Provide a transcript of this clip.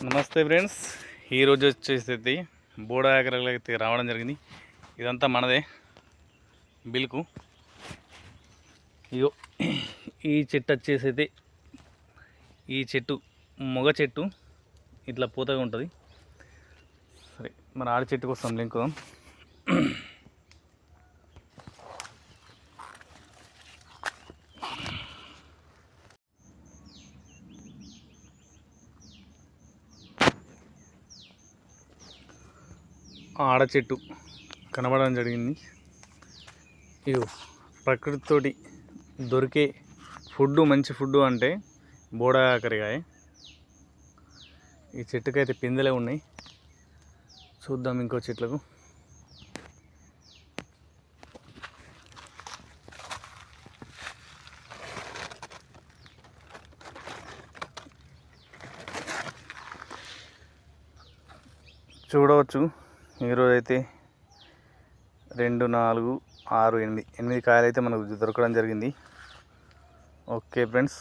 నమస్తే ఫ్రెండ్స్, ఈరోజు వచ్చేసి బోడా ఎకరాలకు అయితే రావడం జరిగింది. ఇదంతా మనదే బిల్కు. ఇగో ఈ చెట్టు వచ్చేసి ఈ చెట్టు మొగ చెట్టు ఇట్లా పూతగా ఉంటుంది. సరే, మన ఆడి చెట్టుకు వస్తాం లింకు. ఆడ చెట్టు కనబడడం జరిగింది. ఇది ప్రకృతితోటి దొరికే ఫుడ్, మంచి ఫుడ్ అంటే బోడా కాకరకాయ. ఈ చెట్టుకైతే పిందెలే ఉన్నాయి. చూద్దాం ఇంకో చెట్లకు. చూడవచ్చు, ఈరోజు అయితే 2, 4, 6, 8 కాయలు అయితే మనకు దొరకడం జరిగింది. Okay friends.